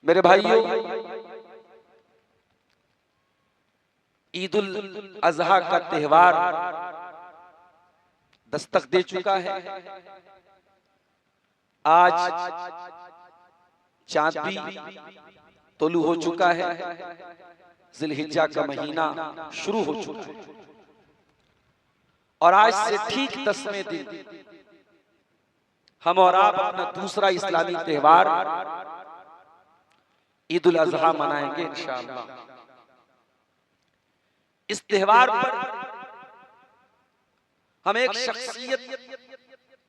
मेरे भाइयों, ईद उल अजहा का त्योहार दस्तक दे चुका है। आज चांद भी तोलू हो चुका है, जिलहिज्जा का महीना शुरू हो चुका है और आज से ठीक 10वें दिन हम और आप अपना दूसरा इस्लामी त्योहार ईद उल अजहा मनाएंगे इंशाअल्लाह। इस त्योहार पर हम एक शख्सियत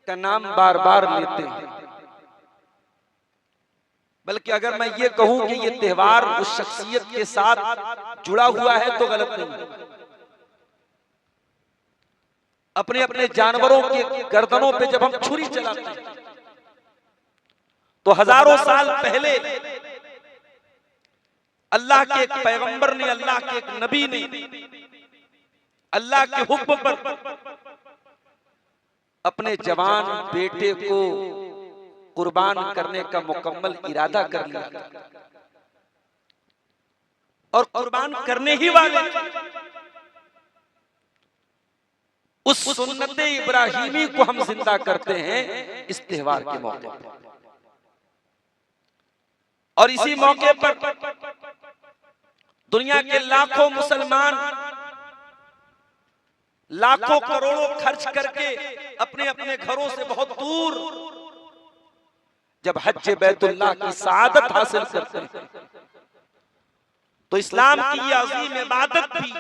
का नाम बार बार लेते हैं, बल्कि अगर मैं ये कहूं कि ये त्योहार उस शख्सियत के साथ जुड़ा हुआ है तो गलत नहीं है। अपने अपने जानवरों के गर्दनों पे जब हम छुरी चलाते हैं तो हजारों साल पहले अल्लाह के एक पैगंबर ने, अल्लाह के एक नबी ने अल्लाह के हुक्म पर अपने जवान बेटे को कुर्बान करने का मुकम्मल इरादा कर लिया और कुर्बान करने ही वाले उस सुन्नत इब्राहिमी को हम जिंदा करते हैं इस त्योहार के मौके पर। और इसी मौके पर दुनिया के लाखों मुसलमान लाखों करोड़ों खर्च करके अपने अपने घरों से बहुत दूर जब हज बैतुल्लाह की सआदत हासिल करते हैं तो इस्लाम की ये अजीम इबादत भी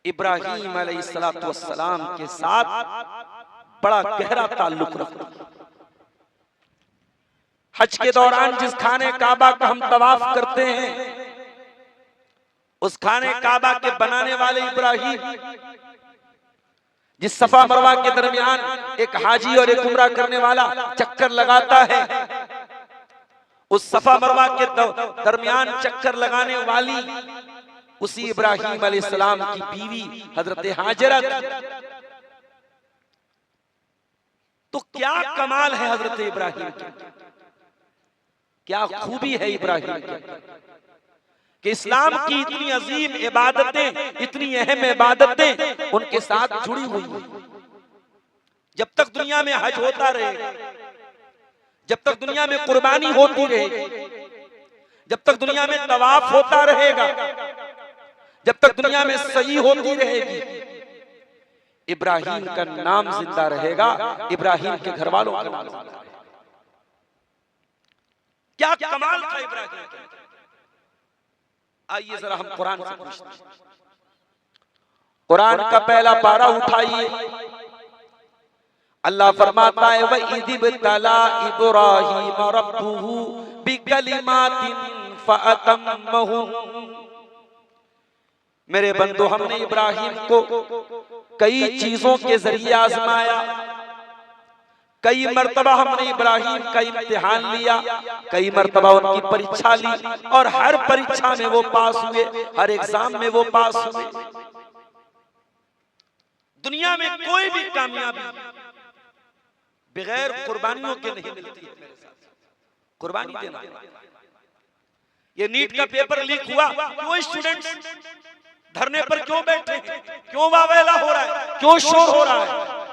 इब्राहीम अलैहिस्सलातु वस्सलाम के साथ बड़ा गहरा ताल्लुक रखती है। हज के दौरान जिस खाने काबा का हम तवाफ करते हैं, उस खाने काबा के बनाने वाले इब्राहीम, जिस सफा मरवा के दरमियान एक हाजी और एक उम्रा करने वाला चक्कर लगाता है, उस सफा मरवा के दरमियान चक्कर लगाने वाली उसी इब्राहीम अलैहिस्सलाम की बीवी हजरत हाजरा। तो क्या कमाल है हजरत इब्राहीम की, क्या खूबी है इब्राहीम की कि इस्लाम की इतनी अजीम इबादतें, इतनी अहम इबादतें उनके साथ जुड़ी हुई हैं। जब तक दुनिया में हज होता रहेगा, जब तक दुनिया में कुर्बानी होती रहेगी, जब तक दुनिया में तवाफ होता रहेगा, जब तक दुनिया में सही होती रहेगी, इब्राहीम का नाम जिंदा रहेगा, इब्राहीम के घर वालों का नाम जिंदा रहेगा। क्या कमाल था इब्राहीम का। आइए जरा हम कुरान से पूछते हैं। कुरान का पहला पारा उठाइए। अल्लाह फरमाता है वइज़िब्तला इब्राहीम रब्बुहु बिकलिमातिन फअतम्महुन। मेरे बंदो, हमने इब्राहीम को कई चीजों के जरिए आजमाया, कई मर्तबा हमने इब्राहीम का इम्तिहान लिया, कई मर्तबा उनकी परीक्षा ली और हर परीक्षा में वो पास हुए, हर एग्जाम में वो पास हुए। दुनिया में कोई भी कामयाबी बगैर कुर्बानियों के नहीं मिलती है। मेरे साथ कुर्बानी देना। ये नीट का पेपर लीक हुआ, क्यों स्टूडेंट्स धरने पर क्यों बैठे हैं, क्यों वावेला हो रहा है, क्यों शोर हो रहा है?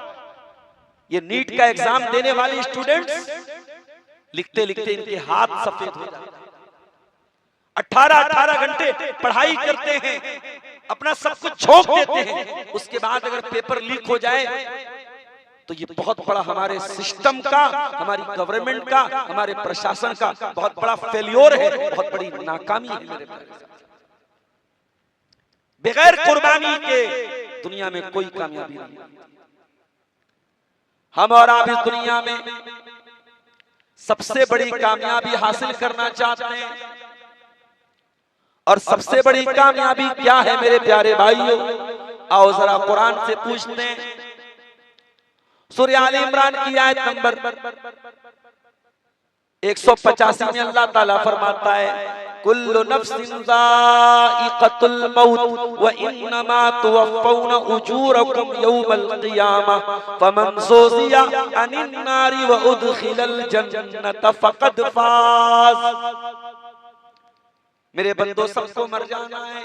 ये नीट का एग्जाम देने वाले स्टूडेंट्स लिखते लिखते इनके हाथ सफेद हो जाते हैं। 18 घंटे पढ़ाई करते हैं, अपना सब कुछ झोंक देते हैं, उसके बाद अगर पेपर लीक हो जाए तो ये बहुत बड़ा हमारे सिस्टम का, हमारी गवर्नमेंट का, हमारे प्रशासन का बहुत बड़ा फेल्योर है, बहुत बड़ी नाकामी है। मेरे बगैर कुर्बानी के दुनिया में कोई कामयाबी नहीं। हम और आप इस दुनिया में सबसे बड़ी कामयाबी हासिल करना चाहते हैं, और सबसे बड़ी कामयाबी क्या है मेरे प्यारे भाइयों? आओ जरा कुरान से पूछते हैं। सूरह आले इमरान की आयत नंबर 185 में अल्लाह ताला फरमाता है कुल्लु नफ्सिन ज़ाइक़तुल मौत व इन्नमा तुवफ़्फ़ौना उजूरकुम यौमल क़ियामह फमन ज़ुज़िया अनिन नारि व उदखिलल जन्नत फ़क़द फ़ाज़। मेरे बंदो, सबको मर जाना है,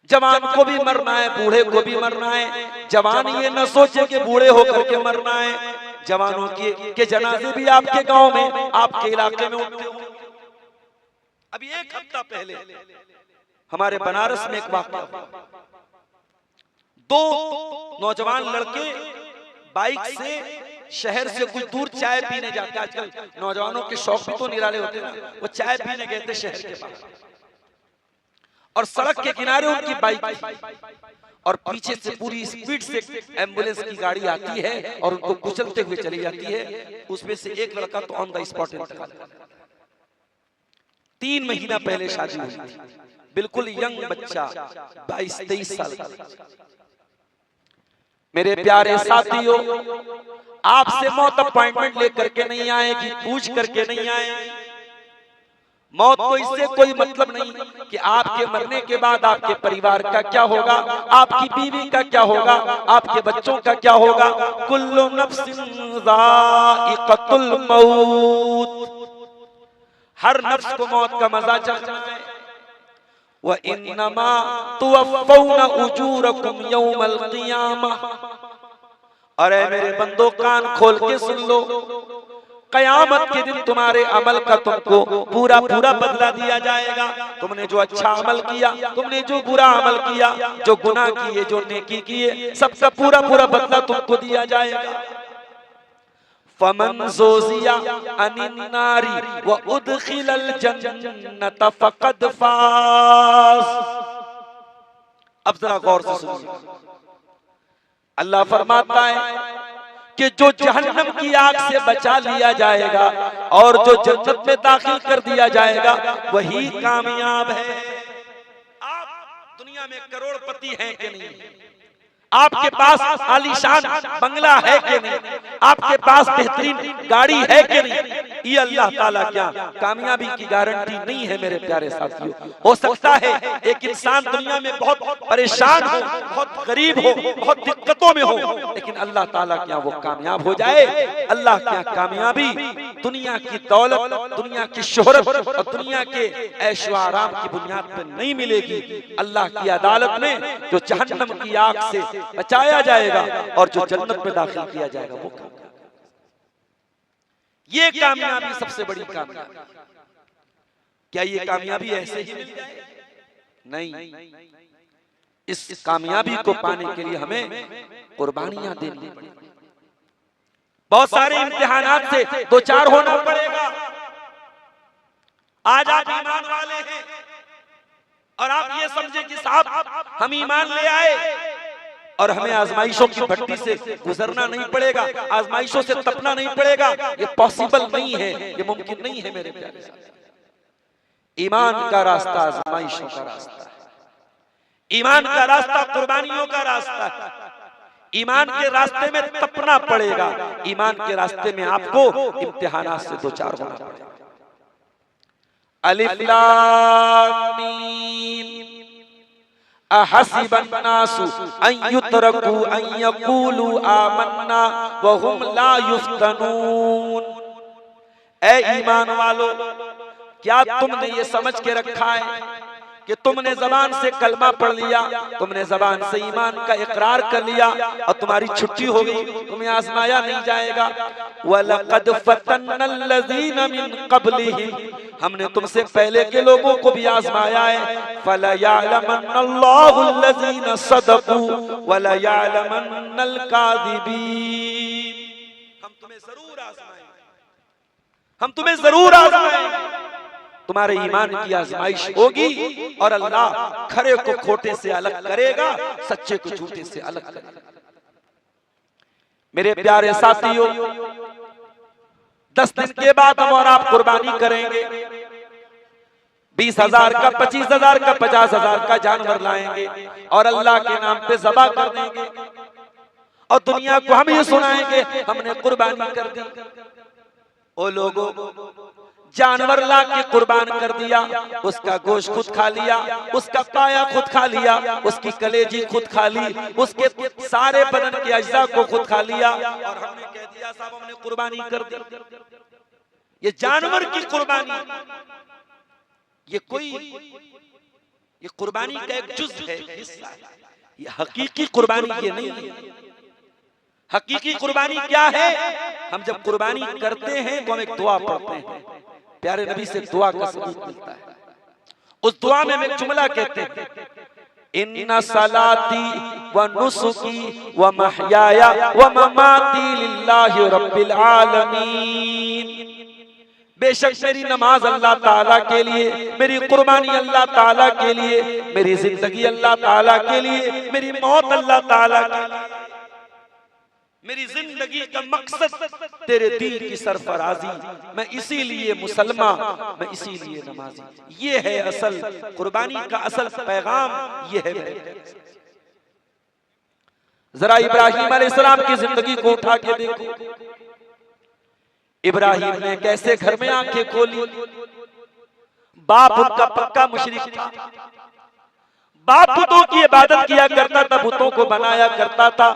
जवान को भी मरना है, बूढ़े को भी मरना है। जवान ये न सोचे कि बूढ़े होकर के मरना है। जवानों के जनाजे भी आपके गांव में, आपके इलाके में उठते होंगे। अभी एक हफ्ता पहले हमारे बनारस में एक वाक़या, 2 नौजवान लड़के बाइक से शहर से कुछ दूर चाय पीने जाते। आजकल नौजवानों के शौक भी तो निराले होते हैं ना। वो चाय पीने गए थे शहर के पास, और सड़क के किनारे उनकी बाइक थी, और पीछे से पूरी स्पीड से एम्बुलेंस की गाड़ी आती है और उनको कुचलते हुए चली जाती है। उसमें से एक लड़का तो ऑन द स्पॉट इंतकाल। 3 महीना पहले शादी हुई थी, बिल्कुल यंग बच्चा, 22-23 साल का। मेरे प्यारे साथियों, आपसे मौत अपॉइंटमेंट लेकर के नहीं आएगी, पूछ करके नहीं आएगी। मौत तो इससे कोई मतलब नहीं कि आपके मरने के बाद आपके परिवार का क्या होगा, आपकी बीवी का क्या होगा, आपके बच्चों का क्या होगा। कुल्लु नफ्सिन ज़ाइक़तुल मौत, हर नफ्स को मौत का मजा चखना है। व इन्नमा तुवफ़्फ़ौना उजूरकुम यौमल क़ियामह, अरे मेरे बंदो, कान खोल के सुन लो, कयामत के दिन तुम्हारे अमल का तुमको पूरा पूरा बदला दिया जाएगा। तुमने जो अच्छा अमल किया, तुमने जो बुरा अमल किया, जो गुनाह किए, जो नेकी किए, सबका पूरा पूरा बदला तुमको दिया जाएगा। फमन ज़ुज़िया अनिन नारी व उदखिलल जन्नत फ़क़द फ़ाज़। अब जरा गौर से सुनिए, अल्लाह फरमाता है कि जो जहन्नम की आग से बचा लिया जाएगा और जो जन्नत में दाखिल कर दिया जाएगा, वही कामयाब है। आप दुनिया में करोड़पति हैं कि नहीं, आपके पास आलीशान बंगला है कि नहीं, आपके पास बेहतरीन गाड़ी है कि नहीं, ये अल्लाह ताला क्या कामयाबी की गारंटी नहीं है। मेरे प्यारे साथियों, हो सकता है एक इंसान दुनिया में बहुत परेशान हो, बहुत गरीब हो, बहुत दिक्कतों में हो, लेकिन अल्लाह ताला क्या वो कामयाब हो जाए। अल्लाह क्या कामयाबी दुनिया की दौलत, दुनिया की शोहरत और दुनिया के ऐशो आराम की बुनियाद पर नहीं मिलेगी। अल्लाह की अदालत में जो जहन्नम की आग से बचाया जाएगा और जो जन्नत में दाखिल किया जाएगा, वो ये कामयाबी सबसे बड़ी कामयाबी। क्या ये कामयाबी ऐसे ही मिल जाए? नहीं, इस कामयाबी को पाने के लिए हमें कुर्बानियां देनी पड़ेगी, बहुत सारे इम्तिहानात से 2-4 होना पड़ेगा। आज आप ईमान वाले हैं और आप ये समझे कि साहब हम ईमान ले आए और हमें आजमाइशों की भट्टी से गुजरना नहीं पड़ेगा, आजमाइशों से तपना नहीं पड़ेगा। ये पॉसिबल नहीं है, ये मुमकिन नहीं है। मेरे प्यारे साथी, ईमान का रास्ता आजमाइशों का रास्ता है, ईमान का रास्ता कुर्बानियों का रास्ता है। ईमान के रास्ते में तपना पड़ेगा, ईमान के रास्ते में आपको इम्तिहानात से 2-4 होना पड़ेगा। अलिफ लाम मीम अहसिबन नासु अन युतरकू अन यकूलू आमन्ना व हुम ला युफ्तनून। ऐ ईमान वालो, क्या तुमने ये समझ के रखा है कि तुमने जबान से कलमा पढ़ लिया, तुमने जबान से ईमान का इकरार कर लिया और तुम्हारी छुट्टी हो गई, तुम्हें आजमाया नहीं जाएगा। वलक़द फ़तन्नल लज़ीना मिन क़ब्लिहिम, हमने तुमसे पहले के लोगों को भी आजमाया है। फ़लयअलमन्नल्लाहुल लज़ीना सदक़ू वलयअलमन्नल काज़िबीन। हम तुम्हें जरूर आजमाएंगे, हम तुम्हें जरूर आजमाएंगे। तुम्हारे ईमान की आजमाइश होगी और अल्लाह खरे को खोटे से अलग करेगा, सच्चे को झूठे से अलग करेगा। मेरे प्यारे साथियों, 10 दिन के बाद हम और आप कुर्बानी करेंगे। 20,000 का, 25,000 का, 50,000 का जानवर लाएंगे और अल्लाह के नाम पे ज़बह कर देंगे और दुनिया को हम ये सुनाएंगे हमने कुर्बानी कर दी। ओ लोगों, जानवर ला के कुर्बान कर दिया, उसका गोश्त खुद खा लिया, उसका पाया खुद खा लिया, उसकी कलेजी खुद खा ली, उसके सारे बदन के अज्जा को खुद खा लिया, और हमने कह दिया साहब हमने कुर्बानी कर दी। ये जानवर की कुर्बानी, ये कुर्बानी का एक जुज है, हिस्सा है। ये हकीकी कुर्बानी ये नहीं है। हकीकी कुर्बानी क्या है? हम जब कुर्बानी करते हैं तो हम एक दुआ पढ़ते हैं, प्यारे नबी से दुआ का सबूत मिलता है। उस दुआ में हम एक जुमला कहते हैं, इन्ना सलाती व नुसुकी व महयाया व ममाती लिल्लाहि रब्बिल आलमीन। बेशक मेरी नमाज अल्लाह ताला के लिए, मेरी कुर्बानी अल्लाह ताला के लिए, मेरी जिंदगी अल्लाह ताला के लिए, मेरी मौत अल्लाह ताला के लिए, मेरी जिंदगी का मकसद तेरे दीन की सरफराजी, मैं इसीलिए मुसलमान, मैं इसीलिए नमाजी। ये है असल कुर्बानी का असल पैगाम, ये है। जरा इब्राहिम अलैहिस्सलाम की जिंदगी को उठा के देखो। इब्राहिम ने कैसे घर में आंखें खोली। बाप उनका पक्का मुशरिक था, बाप बुतों की इबादत किया करता था, बुतों को बनाया करता था।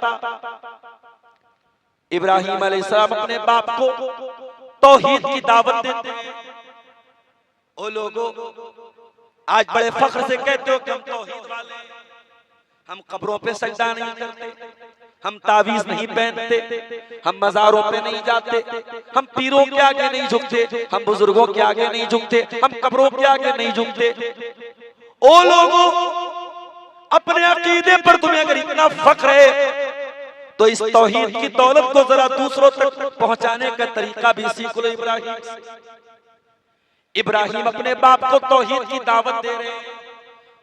इब्राहिम अलैहिस्सलाम अपने बाप को तौहीद की दावत देते हैं। ओ लोगों, आज बड़े फख्र से कहते हो कि हम तौहीद वाले हैं, हम कब्रों पे सजदा नहीं करते, हम तावीज नहीं पहनते, हम मजारों पे नहीं जाते, हम पीरों के आगे नहीं झुकते, हम बुजुर्गों के आगे नहीं झुकते, हम कब्रों के आगे नहीं झुकते। ओ लोगों, अपने अकीदे पर तुम्हें अगर इतना फख्र है तो इस तौहीद की दौलत को जरा दूसरों तक पहुंचाने का तरीका भी सीख लो। इब्राहिम अपने बाप को तौहीद की दावत दे रहे हैं,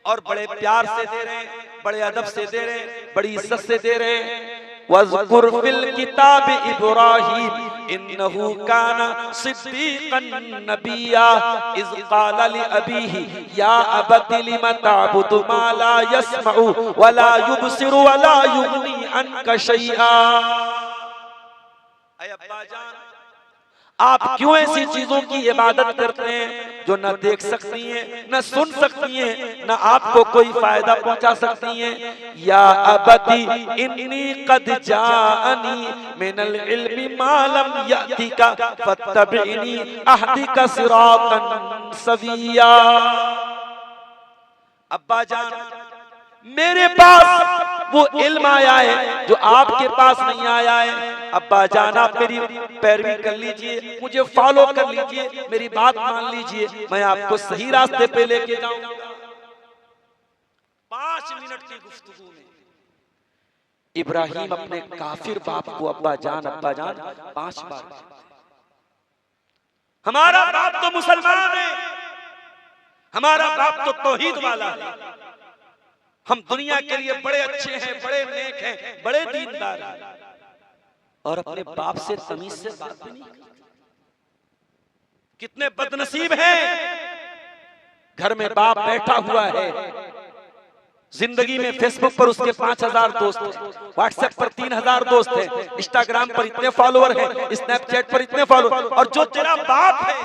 और बड़े प्यार से दे रहे हैं, बड़े अदब से दे रहे हैं, बड़ी इज्जत से दे रहे हैं। वज़कुर फिल किताब इब्राहिम इन्नहु काना सिद्दीक़न नबिय्या इज़ क़ाला लि अबीही या अबति लिमा तअबुदु मा ला यस्मउ व ला युबसिरु व ला युग़नी अन्का शैआ। ऐ अब्बा जान, आप क्यों ऐसी चीजों की इबादत करते हैं जो न देख सकती हैं, न सुन सकती हैं, न आपको कोई फायदा पहुंचा सकती हैं। या अबती इन्नी कद जाअनी मिनल इल्मी मा लम यातिका फत्तबिनी अहदिका सिरातन सविया। अब्बा जान, मेरे पास वो इल्म आया है जो आपके पास नहीं आया है। अब्बा जान, आप मेरी पैरवी कर लीजिए, मुझे फॉलो कर लीजिए, मेरी बात मान लीजिए, मैं आपको सही रास्ते पे लेके जाऊंगा। 5 मिनट की गुफ्तगू में इब्राहिम अपने काफिर बाप को अब्बा जान 5 बार। हमारा बाप तो मुसलमान है, हमारा बाप तो तौहीद वाला है, हम दुनिया के लिए बड़े अच्छे हैं, बड़े नेक हैं, बड़े दीनदार हैं, और अपने बाप से तमीज से बात भी नहीं करते। कितने बदनसीब हैं। घर में बाप बैठा हुआ है, जिंदगी में फेसबुक पर उसके 5000 दोस्त हैं, व्हाट्सएप पर 3000 दोस्त हैं, इंस्टाग्राम पर इतने फॉलोअर हैं, स्नैपचैट पर इतने फॉलोअर, और जो तेरा बाप है,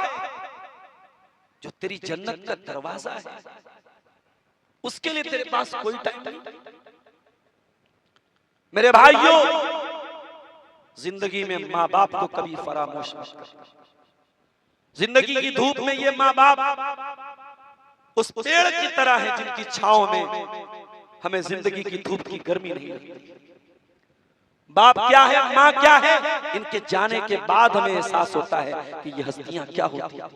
जो तेरी जन्नत का दरवाजा है, उसके लिए तेरे पास कोई टाइम नहीं। मेरे भाइयों, जिंदगी में माँ बाप को कभी फरामोश मत कर। जिंदगी की धूप में ये माँ बाप उस पेड़ की तरह है जिनकी छांव में हमें जिंदगी की धूप की गर्मी नहीं लगती। बाप क्या है, माँ क्या है, इनके जाने के बाद हमें एहसास होता है कि ये हस्तियां क्या होती हैं।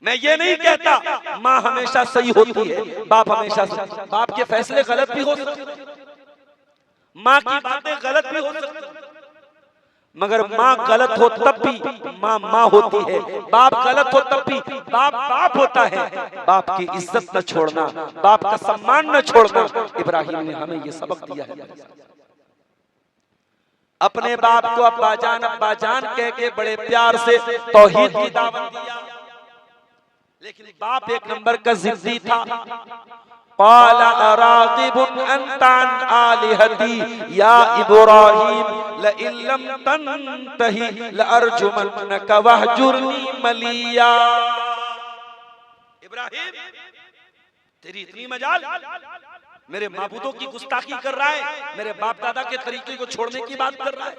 मैं ये नहीं कहता माँ हमेशा सही होती है, बाप हमेशा सही। बाप के फैसले गलत भी हो सकते हैं, माँ की बातें गलत भी हो सकती हैं, मगर माँ गलत हो तब भी माँ माँ होती है, बाप गलत हो तब भी बाप बाप होता है। बाप की इज्जत न छोड़ना, बाप का सम्मान न छोड़ना, इब्राहिम ने हमें ये सबक दिया है। अपने बाप को अब्बा जान कह के बड़े प्यार से तौहीद की दावत दिया, लेकिन बाप एक नंबर का जिद्दी था। क़ाल अराग़िबुन अंता अन आलिहती या इब्राहीम लइन लम तंतही लअरजुमन्नका वहजुरनी मलिया। इब्राहिम, तेरी इतनी मजाल, मेरे माबूदों की गुस्ताखी कर रहा है, मेरे बाप दादा के तरीके को छोड़ने की बात कर रहा है।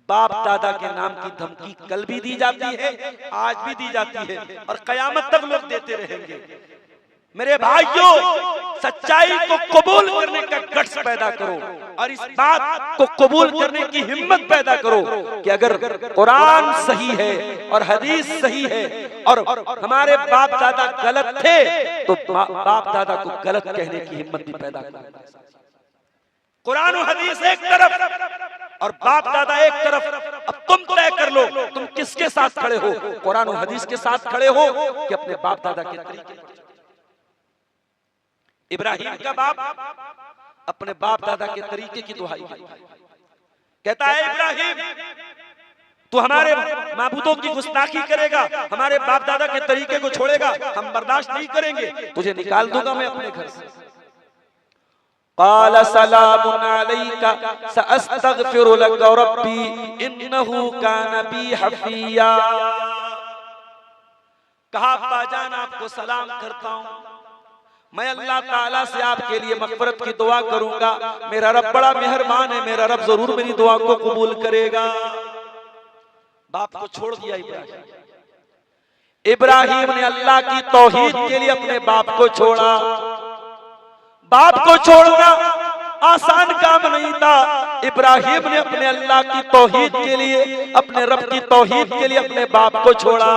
बाप दादा के नाम की धमकी कल भी दी जाती है, आज भी दी जाती है और कयामत तक लोग देते रहेंगे। मेरे भाइयों, सच्चाई को कबूल करने का गट्स पैदा करो और इस बात को कबूल करने की हिम्मत पैदा करो कि अगर कुरान सही है और हदीस सही है और हमारे बाप दादा गलत थे तो बाप दादा को गलत कहने की हिम्मत भी पैदा करो। कुरान और हदीस एक तरफ और बाप दादा एक तरफ। अब तुम तय कर लो तुम किसके साथ खड़े हो, कुरान और हदीस के साथ खड़े हो कि अपने बाप दादा के तरीके। इब्राहिम का बाप अपने बाप दादा के तरीके की दुहाई कहता है, इब्राहिम तू हमारे माबूदों की गुस्ताखी करेगा, हमारे बाप दादा के तरीके को छोड़ेगा, हम बर्दाश्त नहीं करेंगे, तुझे निकाल दूंगा मैं अपने घर से। क़ाल सलामुन अलैका सअस्तग़फिरु लका रब्बी इन्नहु कान बी हफ़िया। कहा, अब्बा जान आपको सलाम करता हूं, मैं अल्लाह ताला से आपके लिए मग़फ़िरत की दुआ करूंगा, मेरा रब बड़ा मेहरबान है, मेरा रब जरूर मेरी दुआ को कबूल करेगा। बाप को छोड़ दिया इब्राहिम ने अल्लाह की तौहीद के लिए अपने बाप को छोड़ा। बाप को छोड़ना आसान काम नहीं था। इब्राहिम ने अपने अल्लाह की तौहीद के लिए, अपने रब की तौहीद के लिए अपने बाप को छोड़ा।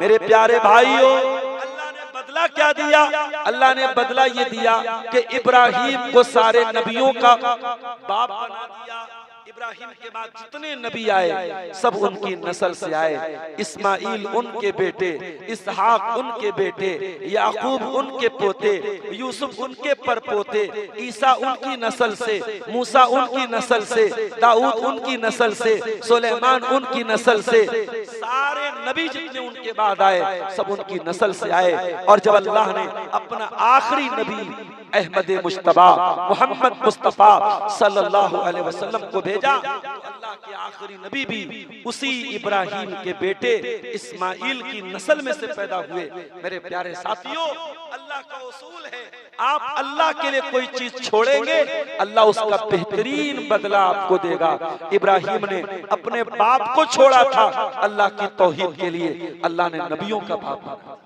मेरे प्यारे भाइयों, अल्लाह ने बदला क्या दिया? अल्लाह ने बदला ये दिया कि इब्राहिम को सारे नबियों का बाप बना दिया। इब्राहिम के बाद जितने नबी आए सब उनकी नस्ल से आए। इस्माइल उनके बेटे, इसहाक उनके बेटे, याकूब उनके पोते, यूसुफ उनके परपोते, ईसा उनकी नस्ल से, मूसा उनकी नस्ल से, दाऊद उनकी नस्ल से, सुलेमान उनकी नस्ल से। सारे नबी जितने उनके बाद आए सब उनकी नस्ल से आए। और जब अल्लाह ने अपना आखिरी नबी अहमद मुश्तबा मोहम्मद मुस्तफा सल्लल्लाहु अलैहि वसल्लम को भेजा तो अल्लाह के आखिरी नबी भी उसी इब्राहिम के बेटे इस्माइल की नस्ल में से पैदा हुए। मेरे प्यारे साथियों, अल्लाह का उसूल है, आप अल्लाह के लिए कोई चीज छोड़ेंगे अल्लाह उसका बेहतरीन बदला आपको देगा। इब्राहिम ने अपने बाप को छोड़ा था अल्लाह की तौहीद के लिए, अल्लाह ने नबियों का बाप बनाया।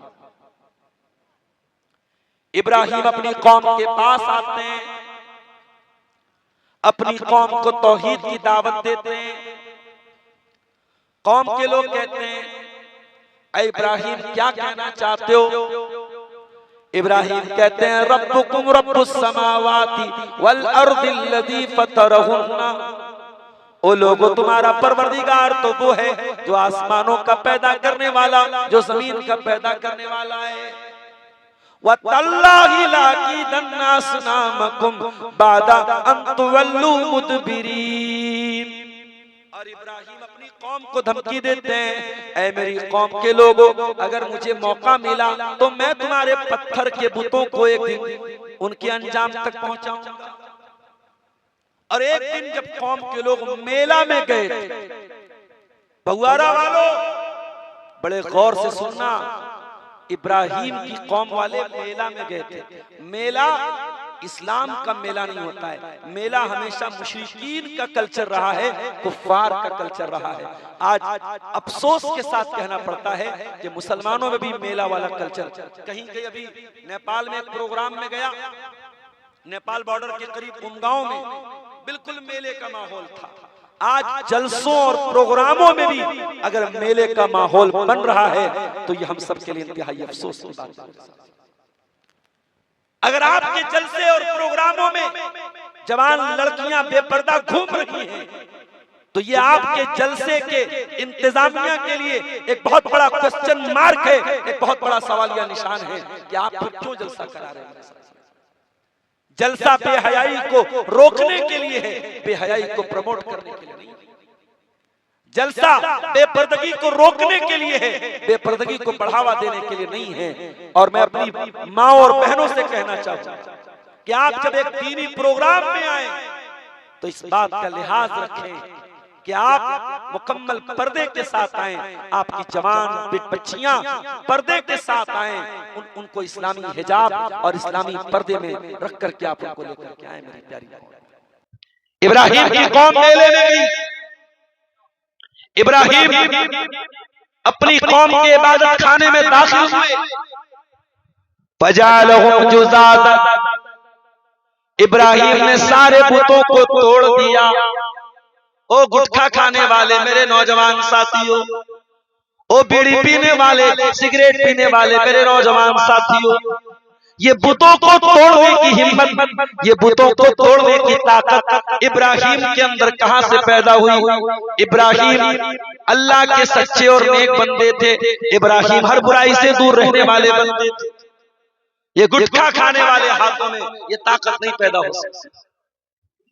इब्राहिम अपनी कौम के पास आते हैं, अपनी कौम को तौहीद की दावत देते हैं। कौम के लोग कहते हैं, ऐ इब्राहिम क्या कहना चाहते हो? इब्राहिम कहते हैं, रब्बुकुम रब्बुस समावाति वल अर्दिल्लज़ी फतरहुन्ना। ओ लोगों, तुम्हारा परवरदिगार तो वो है जो आसमानों का पैदा करने वाला, जो जमीन का पैदा करने वाला है। वतल्लाहि लाकीदन्ना असनामकुम बादा अन तुवल्लू मुदबिरीन। और इब्राहिम अपनी कौम को धमकी देते हैं, ऐ मेरी कौम के लोगों, अगर मुझे मौका मिला तो मैं तुम्हारे पत्थर के बुतों को एक दिन उनके अंजाम तक पहुंचाऊंगा। और एक दिन जब कौम के लोग मेला में गए थे, भगवारा वालों बड़े गौर से सुनना, इब्राहिम की कौम वाले मेला में गए थे। मेला इस्लाम का मेला नहीं होता है, मेला हमेशा मुशरिकीन का कल्चर रहा है, कुफ्फार का कल्चर रहा है। आज अफसोस के साथ कहना पड़ता है कि मुसलमानों में भी मेला वाला कल्चर। कहीं कहीं अभी नेपाल में एक प्रोग्राम में गया, नेपाल बॉर्डर के करीब उमगांव में बिल्कुल मेले का माहौल था। आज जलसों और प्रोग्रामों में भी अगर मेले का माहौल बन रहा है तो ये हम सब के लिए इंतहाई अफसोस की बात है। अगर आपके जलसे और प्रोग्रामों में जवान लड़कियां बेपर्दा घूम रही हैं तो ये आपके जलसे के इंतजामिया के लिए एक बहुत बड़ा क्वेश्चन मार्क है, एक बहुत बड़ा सवालिया निशान है कि आप क्यों जलसा करा रहे हैं। जलसा बेहयाई को रोकने के लिए है, बेहयाई को प्रमोट करने के लिए नहीं। जलसा बेपर्दगी को रोकने के लिए है, बेपर्दगी को बढ़ावा देने के लिए नहीं है। और मैं अपनी माँ और बहनों से कहना चाहता हूं कि आप जब एक दीनी प्रोग्राम में आए तो इस बात का लिहाज रखें कि आप मुकम्मल पर्दे के साथ आए, आपकी जवान बच्चियां पर्दे के साथ आए, उनको इस्लामी हिजाब और इस्लामी पर्दे में रख करके आप उनको लेकर के आए। मेरी प्यारी इब्राहिम की कौम मेले में गई। इब्राहिम अपनी कौम के इबादत खाने में दाखिल हुए। फजालहुम जुज़ादा, इब्राहिम ने सारे बुतों को तोड़ दिया। ओ गुटखा खाने वाले मेरे नौजवान साथियों, ओ बीड़ी पीने वाले, सिगरेट पीने वाले मेरे नौजवान साथियों, ये बुतों को तोड़ने की हिम्मत, ये बुतों को तोड़ने की ताकत इब्राहिम के अंदर कहां से पैदा हुई? इब्राहिम अल्लाह के सच्चे और नेक बंदे थे। इब्राहिम हर बुराई से दूर रहने वाले बंदे थे। ये गुटखा खाने वाले हाथों में ये ताकत नहीं पैदा हो सकती।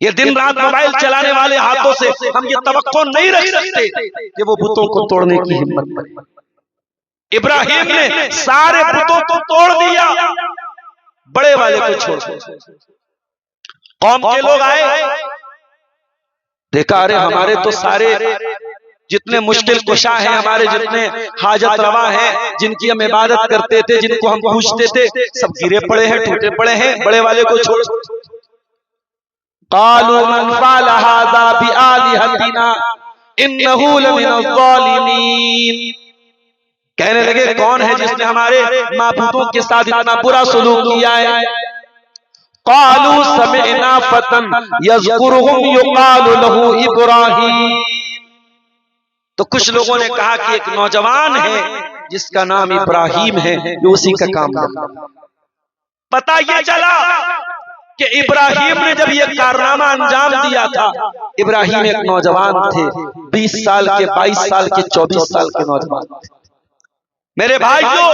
ये दिन रात मोबाइल चलाने वाले हाथों से हम ये तवक्को नहीं रख सकते कि वो बुतों को तोड़ने की हिम्मत करें। इब्राहिम ने सारे बुतों को तोड़ दिया, बड़े वाले को छोड़। कौम के लोग आए, देखा अरे हमारे तो सारे जितने मुश्किल कुशा हैं, हमारे जितने हाजत रवा हैं, जिनकी हम इबादत करते थे, जिनको हम पूछते थे, सब गिरे पड़े हैं, टूटे पड़े हैं, बड़े वाले को छोड़। क़ालू मन फ़अल हाज़ा बिआलिहतिना इन्नहु लमिनज़्ज़ालिमीन, कहने लगे कौन है जिसने हमारे माबूदों के साथ इतना बुरा सलूक किया है? क़ालू समिअना फ़तन यज़कुरुहुम युक़ालु लहू इब्राहीम, तो कुछ लोगों ने कहा कि एक नौजवान है जिसका नाम इब्राहिम है, जो उसी का काम करता। पता ये चला कि इब्राहिम ने जब ये कारनामा अंजाम दिया था, इब्राहिम एक नौजवान थे, 20 साल के, 22 साल के, 24 साल के नौजवान थे। मेरे भाइयों,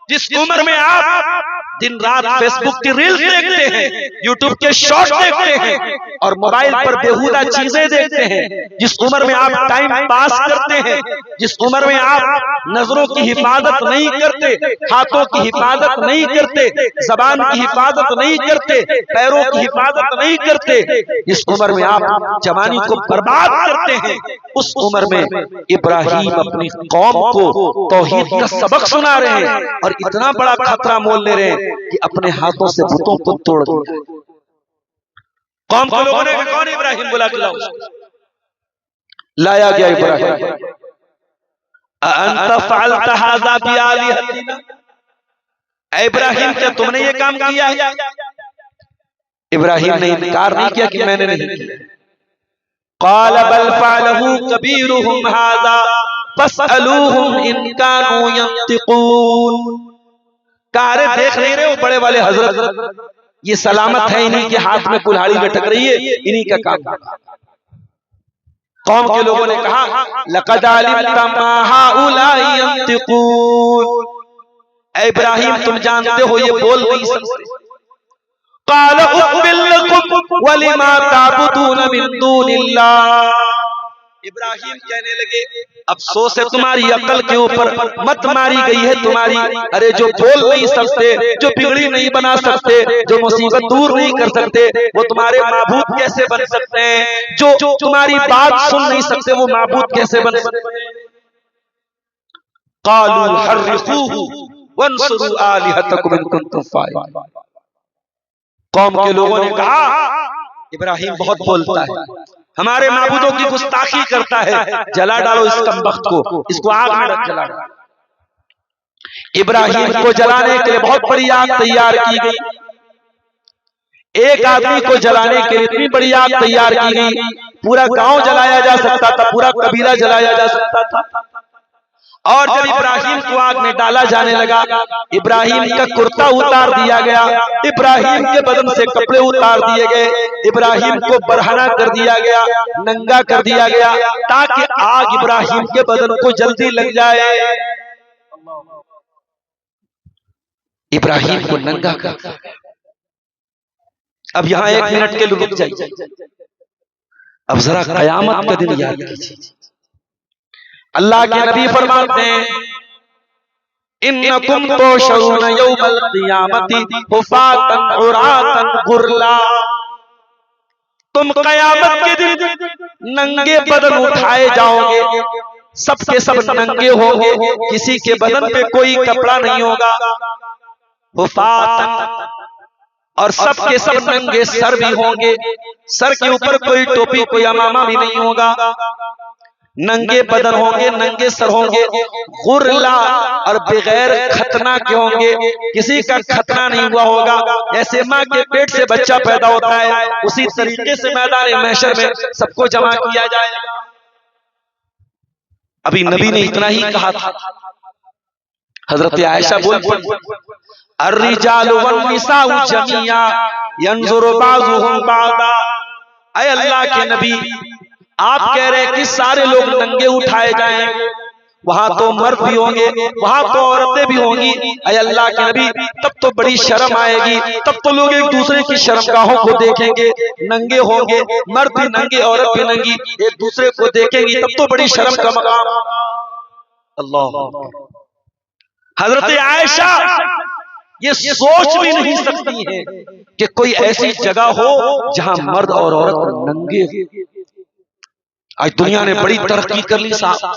जिस उम्र में आप दिन रात फेसबुक की रील्स देखते हैं, यूट्यूब के शॉर्ट देखते हैं और मोबाइल पर बेहुदा चीजें देखते हैं, जिस उम्र में आप टाइम पास करते हैं, जिस उम्र में आप नजरों की हिफाजत नहीं करते, हाथों की हिफाजत नहीं करते, जबान की हिफाजत नहीं करते, पैरों की हिफाजत नहीं करते, जिस उम्र में आप जवानी को बर्बाद करते हैं, उस उम्र में इब्राहिम अपनी कौम को तौहीद का सबक सुना रहे हैं और इतना बड़ा खतरा मोल ले रहे हैं कि अपने हाथों से बुतों को तोड़ दिया। कौम के लोगों ने कौन इब्राहिम बुला के लाओ, लाया गया इब्राहिम। अंत फअलत हाज़ा बिआलिहतिना, इब्राहिम क्या तुमने ये काम किया है? इब्राहिम ने इनकार नहीं किया कि मैंने नहीं किया। क़ाल बल फ़अलहू कबीरुहुम हाज़ा फस्अलूहुम इन कानू यंतिक़ून, कारे देख नहीं रहे हो बड़े वाले हजरत, ये सलामत है, इन्हीं के हाथ में कुल्हाड़ी लटक रही है, इन्हीं का काम। कौम के लोगों ने कहा लक़द अलिमता मा हाउलाई यंतिक़ून, इब्राहिम तुम जानते हो ये बोल नहीं सकते। क़ाल उक़बिल लकुम वलिमा ताबुदून मिन दूनिल्लाह, इब्राहिम कहने लगे अफसोस है तुम्हारी अकल के ऊपर, मत मारी गई है तुम्हारी। अरे जो बोल नहीं सकते, जो बिगड़ी नहीं बना सकते, जो मुसीबत दूर नहीं कर सकते, वो तुम्हारे माबूद कैसे बन सकते हैं? जो तुम्हारी बात सुन नहीं सकते, वो माबूद कैसे बन सकते हैं? क़ालू हर्रिक़ूहु वंसुरू आलिहतकुम इन कुंतुम फ़ाइलीन, कौम के लोगों ने कहा इब्राहिम बहुत बोलता है, हमारे माबूदों की गुस्ताखी करता है, जला डालो इस कमबख्त को, इसको आग में जला डालो। इब्राहिम को जलाने के लिए बहुत बड़ी आग तैयार की गई। एक आदमी को जलाने के लिए इतनी बड़ी आग तैयार की गई, पूरा गांव जलाया जा सकता था, पूरा कबीला जलाया जा सकता था। और जब इब्राहिम को आग में डाला जाने लगा, इब्राहिम का कुर्ता उतार दिया गया, इब्राहिम के बदन से कपड़े उतार दिए गए, इब्राहिम को बरहना कर दिया गया, नंगा कर दिया गया, ताकि आग इब्राहिम के बदन को जल्दी लग जाए। इब्राहिम को नंगा कर दिया। अब यहां 1 मिनट के लिए रुक जाइए, अब जरा कयामत का दिन याद कीजिए। अल्लाह के नबी फरमाते हैं इन्नकुम तुशरून यौमल क़ियामती हुफ़ातन उरातन गुरला, तुम कयामत के दिन नंगे बदन उठाए जाओगे, सबके सब नंगे होंगे, किसी के बदन पे कोई कपड़ा नहीं होगा। हुफ़ातन, और सबके सब नंगे सर भी होंगे, सर के ऊपर कोई टोपी कोई अमामा भी नहीं होगा, नंगे बदन होंगे, नंगे सर होंगे। गुरला, और बगैर खतना के होंगे, किसी का खतना नहीं हुआ होगा। जैसे माँ के पेट से बच्चा पैदा होता है, उसी तरीके से मैदान महशर में सबको जमा किया जाएगा। अभी नबी ने इतना ही कहा था। हजरत आयशा बोलती अर्रिजालु वन्निसाउ जमीआ यंजुरु बाज़ुहुम बाज़ा। ऐ अल्लाह के नबी, आप कह रहे हैं कि सारे लोग नंगे उठाए जाएंगे, वहां तो मर्द भी होंगे, वहां तो औरतें भी होंगी। ऐ अल्लाह के नबी, तब तो बड़ी शर्म आएगी, तब तो लोग एक दूसरे की शर्मगाहों को देखेंगे, नंगे होंगे, मर्द भी नंगे औरत भी नंगी, एक दूसरे को देखेंगी, तब तो बड़ी शर्म का मकाम। अल्लाह, हजरत आयशा ये सोच भी नहीं सकती है कि कोई ऐसी जगह हो जहां मर्द और औरत नंगे। आज दुनिया ने बड़ी तरक्की कर ली साहब,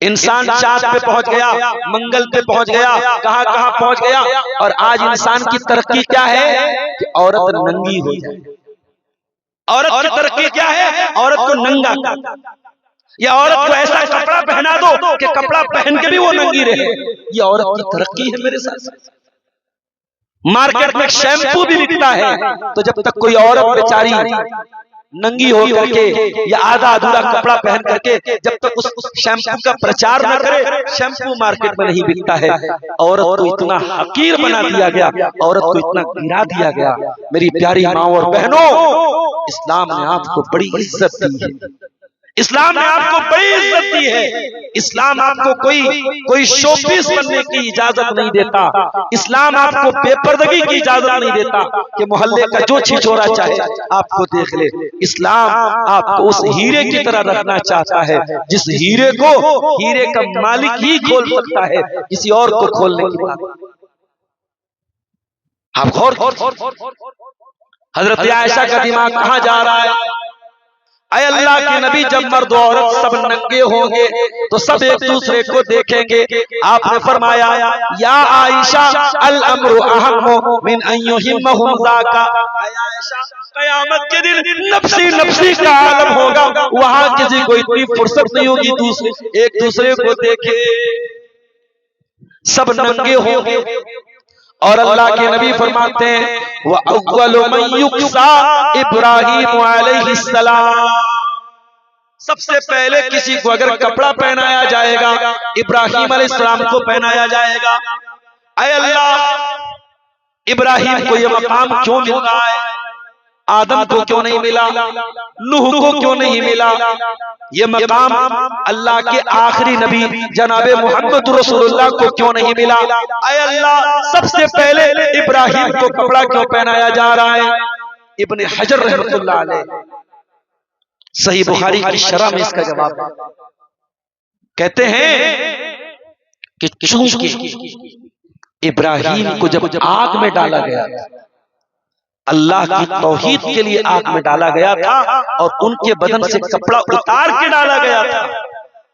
इंसान चांद पे पहुंच गया, मंगल पे पहुंच गया, कहां कहां पहुंच गया। और आज इंसान की तरक्की क्या है कि औरत नंगी हो जाए। औरत की तरक्की क्या है? औरत को नंगा, या औरत को ऐसा कपड़ा पहना दो कि कपड़ा पहन के भी वो नंगी रहे। ये औरत की तरक्की है मेरे साथ। मार्केट में शैम्पू भी बिकता है, तो जब तक कोई औरत बेचारी नंगी हो करके या आधा अधूरा कपड़ा पहन करके जब तक उस शैम्पू का प्रचार न करे, शैम्पू मार्केट में नहीं बिकता है। औरत को इतना हकीर बना दिया गया, औरत को इतना गिरा दिया गया। मेरी प्यारी माँ और बहनों, इस्लाम ने आपको बड़ी इज्जत दी है, इस्लाम ने आपको बड़ी इज्जत दी है। इस्लाम आपको कोई शोपीस बनने की इजाजत नहीं देता। इस्लाम आपको बेपर्दगी की इजाजत नहीं देता कि मोहल्ले का जो छिछोरा चाहे आपको देख ले। इस्लाम आपको उस हीरे की तरह रखना चाहता है जिस हीरे को हीरे का मालिक ही खोल सकता है, किसी और को खोलने की बात। आप गौर, हजरत आयशा का दिमाग कहां जा रहा है? ऐ अल्लाह के नबी, जब मर्द औरत सब नंगे होंगे तो सब एक दूसरे को देखेंगे। आपने फरमाया या आयशा अल अम्रु अहम्मु मिन अन युहिम्महुम ज़ाका। आयशा, क़यामत के दिन नफ्सी नफ्सी का आलम होगा, वहां किसी को इतनी फुर्सत नहीं होगी एक दूसरे को देखे, सब नंगे होंगे। और अल्लाह के नबी फरमाते हैं व अव्वलु मन युक्सा इब्राहीम अलैहिस्सलाम। सबसे पहले किसी को अगर कपड़ा पहनाया जाएगा, इब्राहीम अलैहिस्सलाम को पहनाया जाएगा। ऐ अल्लाह, इब्राहीम को यह मकाम क्यों मिल रहा है? आदम को क्यों नहीं मिला? नूह को क्यों नहीं मिला? ये मकाम अल्लाह के आखिरी नबी जनाबे मोहम्मद रसूलुल्लाह को क्यों नहीं मिला? ऐ अल्लाह, सबसे पहले इब्राहीम को कपड़ा क्यों पहनाया जा रहा है? इब्ने हजर रहमतुल्लाह अलैह सही बुखारी की शरह में इसका जवाब कहते हैं कि चूंकि इब्राहीम को जब आग में डाला गया, अल्लाह की तौहीद के लिए आग में डाला गया था और उनके बदन से कपड़ा उतार के डाला गया था,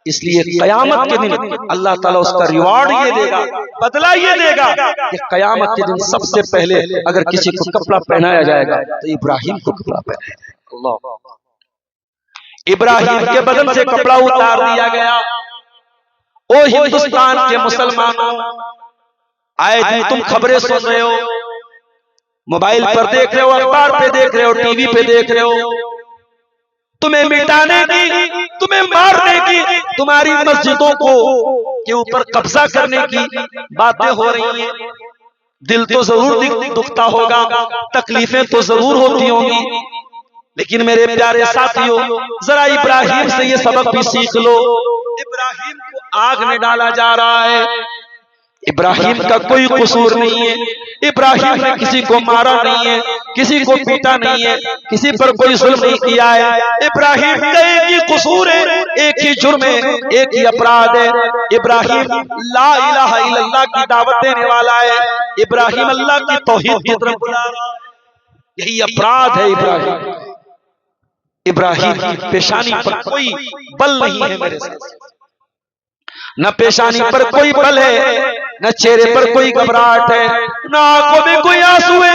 इसलिए कयामत के दिन अल्लाह ताला उसका रिवॉर्ड ये देगा, बदला ये देगा कि कयामत के दिन सबसे पहले अगर किसी को कपड़ा पहनाया जाएगा तो इब्राहीम को कपड़ा पहनाया। इब्राहीम के बदन से कपड़ा उतार दिया गया। ओ हिंदुस्तान के मुसलमानों, आए दिन तुम खबरें सुन रहे हो, मोबाइल पर देख रहे हो, अखबार पे देख रहे हो, टीवी पे देख रहे हो, तुम्हें मिटाने की, तुम्हें मारने की, तुम्हारी मस्जिदों को के ऊपर कब्जा करने की बातें हो रही हैं। दिल तो जरूर दुखता होगा, तकलीफें तो जरूर होती होंगी, लेकिन मेरे प्यारे साथियों, जरा इब्राहीम से ये सबक भी सीख लो। इब्राहीम को आग में डाला जा रहा है, इब्राहिम का कोई कसूर नहीं है, इब्राहिम ने किसी को मारा नहीं है, किसी को पीटा नहीं है, किसी पर कोई जुल्म नहीं किया है। इब्राहिम का एक ही कसूर है, एक ही जुर्म है, एक ही अपराध है। इब्राहिम ला इलाहा इल्लल्लाह की दावत देने वाला है, इब्राहिम अल्लाह की तौहीद की तरफ बुला रहा है। यही अपराध है इब्राहिम। इब्राहिम की पेशानी पर कोई बल नहीं है मेरे साथ, न पेशानी पर कोई बल है, न चेहरे पर कोई घबराहट है, न आंखों में कोई आंसू है।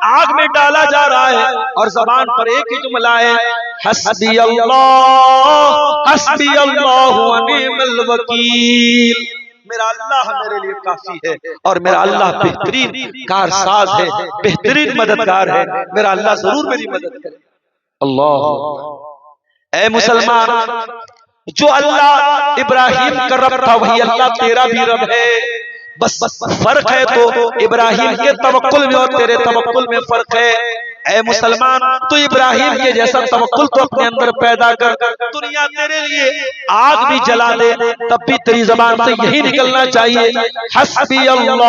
आग में डाला जा रहा है और जबान पर एक ही जुमला है, हस्बी अल्लाह व निअमल वकील। मेरा अल्लाह मेरे लिए काफी है और मेरा अल्लाह बेहतरीन कारसाज है, बेहतरीन मददगार है। मेरा अल्लाह जरूर मेरी मदद करे। अल्लाह। ऐ मुसलमान, जो अल्लाह इब्राहिम का रब था वही अल्लाह तेरा भी रब है। बस फर्क है तो इब्राहिम के तवक्कुल में और तेरे तवक्कुल में फर्क है। ऐ मुसलमान, तो इब्राहिम के जैसा तवक्कुल तो अपने अंदर पैदा कर। दुनिया तेरे लिए आग भी जला दे तब भी तेरी जबान से यही निकलना चाहिए, हस्बी अल्लाह,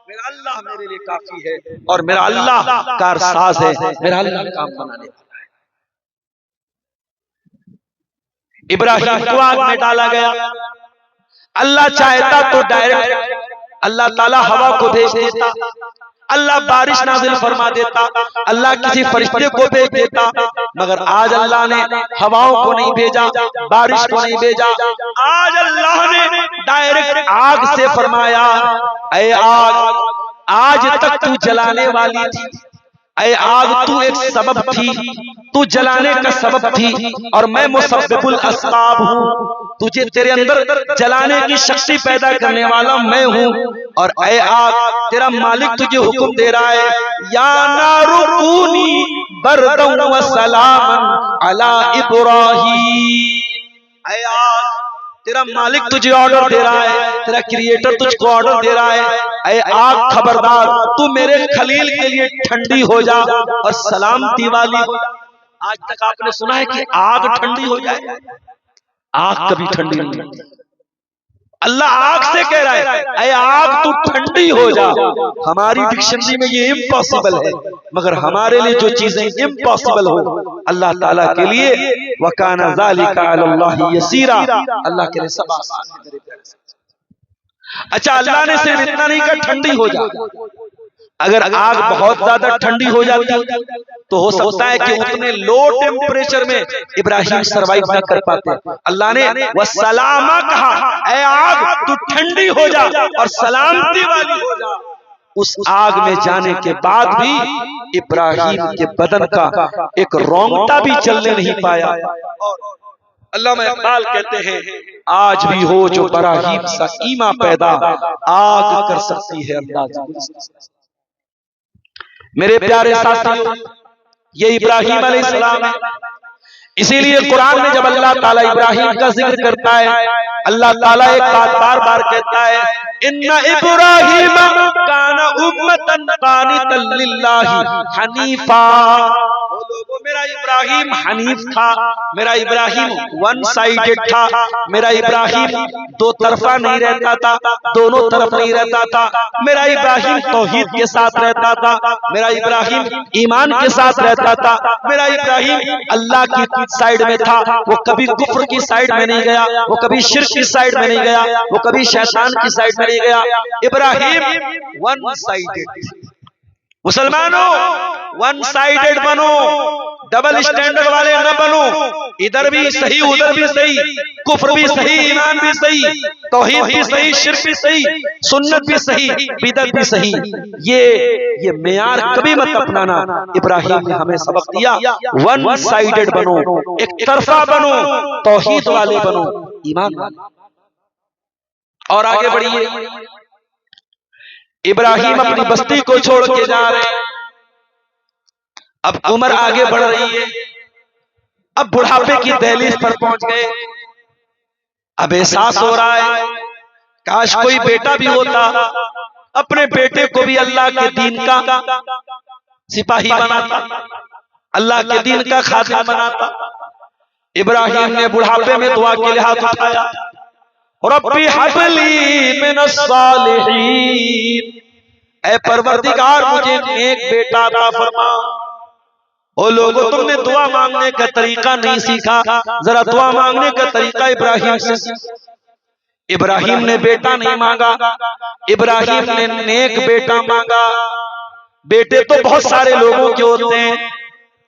मेरा अल्लाह मेरे लिए काफी है और मेरा अल्लाह कारसाज है, मेरा अल्लाह काम बनाने वाला है। इब्राहिम को आग में डाला गया। अल्लाह चाहता तो डायरेक्ट अल्लाह ताला हवा को भेज देता, अल्लाह बारिश नाजिल फरमा देता, अल्लाह किसी फरिश्ते को भेज देता, मगर आज अल्लाह ने हवाओं को नहीं भेजा, बारिश को नहीं भेजा। आज अल्लाह ने डायरेक्ट आग से फरमाया, ऐ आग, आज तक तू जलाने वाली थी, ऐ आग तू एक सबब थी, तू जलाने का सबब थी और मैं मुसब्बिबुल अस्बाब हूँ। तुझे तेरे अंदर जलाने की शक्ति पैदा करने वाला मैं हूँ। और ऐ आग, तेरा मालिक तुझे हुक्म दे रहा है, या नारु कूनी बरदन व सलामन अला इब्राहीम। ऐ आग, तेरा मालिक तुझे ऑर्डर दे रहा है, तेरा क्रिएटर तुझको ऑर्डर दे रहा है, ऐ आग खबरदार, तू मेरे खलील के लिए ठंडी हो जा और सलामती वाली हो जा। आज तक आपने सुना है कि आग ठंडी हो जाए? आग कभी ठंडी नहीं होती। अल्लाह आग से कह रहा है, ऐ आग तू ठंडी हो जा। हमारी डिक्शनरी में ये इम्पॉसिबल है, मगर हमारे लिए जो चीजें इम्पॉसिबल हो अल्लाह ताला के लिए वकाना ज़ालिका अलल्लाहि यसीरा, अल्लाह के लिए सब आसान है मेरे प्यारे। अच्छा, अल्लाह ने सिर्फ इतना नहीं कहा ठंडी हो जा। अगर आग बहुत ज्यादा ठंडी हो जाती तो हो सकता है कि उतने लो टेम्परेचर में इब्राहिम सरवाइव न कर पाते। अल्लाह ने वसलामा कहा, ऐ आग तू ठंडी हो जा और सलामती वाली हो जा। उस आग में जाने के बाद भी इब्राहिम के बदन का एक रोंगटा भी चलने नहीं पाया। अल्लामा इकबाल कहते हैं, आज भी हो जो इब्राहिम सा ईमा पैदा, आग कर सकती है अंदाज़। मेरे प्यारे साथियों, ये इब्राहिम अलैहिस्सलाम है। इसीलिए कुरान में जब अल्लाह ताला इब्राहिम का जिक्र करता है, अल्लाह ताला एक बात बार बार कहता है, इन्ना इब्राहिम काना उम्मतन कानितन लिल्लाहि हनीफा। मेरा इब्राहिम हनीफ था, मेरा इब्राहिम वन साइडेड था, मेरा इब्राहिम दो तरफा नहीं रहता था, दोनों तरफ नहीं रहता था। मेरा इब्राहिम तौहीद के साथ रहता था, मेरा इब्राहिम ईमान के साथ रहता था, मेरा इब्राहिम अल्लाह की साइड में था, वो कभी कुफ्र की साइड में नहीं गया, वो कभी शिर्क की साइड में नहीं गया, वो कभी शैतान की साइड में नहीं गया। Ibrahim one sided. मुसलमानों, वन साइडेड बनो, डबल स्टैंडर्ड वाले न बनो। इधर भी सही उधर भी सही, कुफ्र भी सही ईमान भी सही, तौहीद भी सही शिर्क भी सही, सुन्नत भी सही बिदअत भी सही। ये मेयार कभी मत अपनाना। इब्राहिम ने हमें सबक दिया, वन साइडेड बनो, एक तरफा बनो, तौहीद वाले बनो, ईमान वाले। और आगे बढ़िए, इब्राहिम अपनी बस्ती को छोड़ के जा रहे हैं। अब उम्र आगे बढ़ रही है, अब बुढ़ापे की दहलीज पर पहुंच गए। अब एहसास हो रहा है, काश कोई बेटा भी होता, अपने बेटे को भी अल्लाह के दीन का सिपाही बनाता, अल्लाह के दीन का खादिम बनाता। इब्राहिम ने बुढ़ापे में दुआ के लिए हाथ उठाया, रब्बी हबली मिनस सालिहीन, ऐ परवरदिगार मुझे नेक बेटा अता फरमा। ओ लोगों, तुमने दुआ मांगने का तरीका नहीं सीखा, जरा दुआ मांगने का तरीका इब्राहिम से। इब्राहिम ने बेटा नहीं मांगा, इब्राहिम ने नेक बेटा मांगा। बेटे तो बहुत सारे लोगों के होते हैं,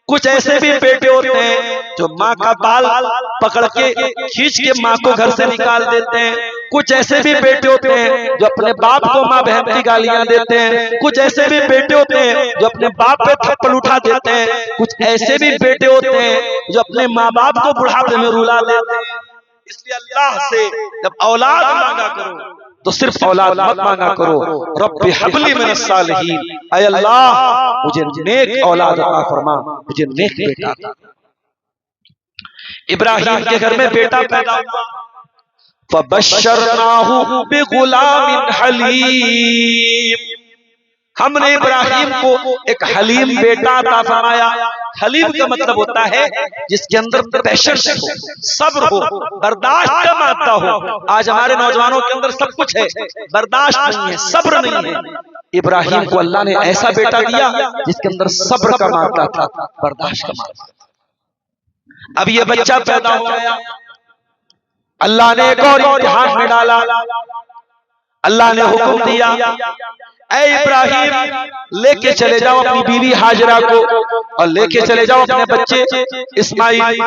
कुछ ऐसे भी बेटे होते हैं जो माँ का बाल पकड़ के खींच के माँ को घर से निकाल देते हैं। कुछ ऐसे भी बेटे होते हैं जो अपने बाप को माँ बहन की गालियां देते हैं। कुछ ऐसे भी बेटे होते हैं जो अपने बाप पे थप्पड़ उठा देते हैं। कुछ ऐसे भी बेटे होते हैं जो अपने माँ बाप को बुढ़ापे में रुला देते हैं। इसलिए अल्लाह से जब औलाद मांगा करो तो सिर्फ औलाद मत मांगा करो, रब्बी हबली मिनस सालिहीन, ऐ अल्लाह मुझे नेक औलाद अता फरमा, मुझे नेक बेटा अता। इब्राहिम के घर में बेटा पैदा हुआ, फबश्शरनाहु बिगुलामिन हलीम, हमने इब्राहिम को एक हलीम बेटा अता फरमाया। हलीम का मतलब होता है जिसके अंदर पेशेंस हो, सब्र हो, बर्दाश्त का मात्रा हो। आज हमारे नौजवानों के अंदर सब कुछ है, बर्दाश्त नहीं है, सब्र नहीं है। इब्राहिम को अल्लाह ने ऐसा बेटा दिया जिसके अंदर सब्र का मात्रा था, बर्दाश्त का मात्रा। अब ये बच्चा पैदा हो गया, अल्लाह ने एक और इम्तिहान में डाला। अल्लाह ने हुक्म दिया, ऐ इब्राहिम लेके चले जाओ अपनी बीवी हाजरा को और लेके चले जाओ अपने बच्चे इस्माइल,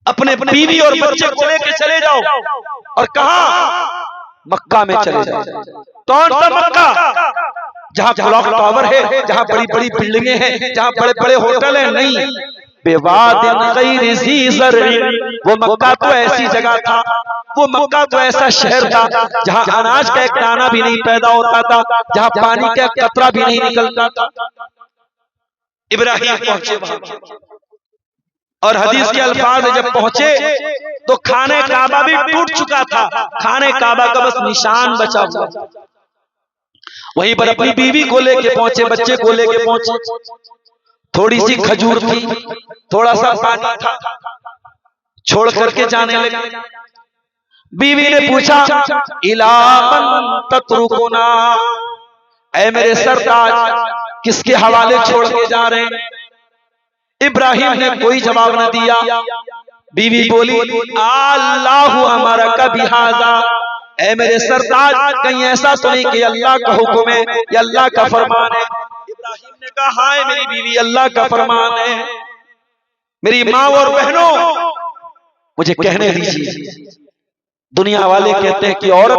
अपने बीवी और बच्चे को लेके चले जाओ। और कहा? मक्का में चले जाओ। कौन सा मक्का? जहां क्लॉक टावर है, जहां बड़ी बड़ी बिल्डिंगें हैं, जहां बड़े बड़े होटल हैं। नहीं, बेवादिन गैरि ज़ी ज़र्इन, वो मक्का तो ऐसी जगह था, वो मक्का तो ऐसा शहर था जहां अनाज का एक दाना भी नहीं पैदा होता था, जहां पानी का कतरा भी नहीं निकलता था। इब्राहिम पहुंचे वहां और हदीस के अल्फाज में जब पहुंचे तो खाने काबा भी टूट चुका था, खाने काबा का बस निशान बचा हुआ। वहीं पर अपनी बीवी को लेके पहुंचे, बच्चे को लेके पहुंचे। थोड़ी सी खजूर थी, थोड़ा सा पानी था, छोड़ करके जाने लगे। बीवी ने पूछा, इला मन तत्रुकुना, ऐ मेरे सरताज किसके हवाले छोड़ के जा रहे हैं? इब्राहिम ने कोई जवाब न दिया। बीवी बोली, अल्लाहु अमरका बिहाजा, ऐ मेरे सरताज कहीं ऐसा तो नहीं कि अल्लाह का हुक्म है या अल्लाह का फरमान है? इब्राहिम ने कहा, हाय मेरी बीवी, अल्लाह का फरमान है। मेरी माँ और बहनों, मुझे कहने दीजिए। दुनिया वाले कहते हैं कि औरत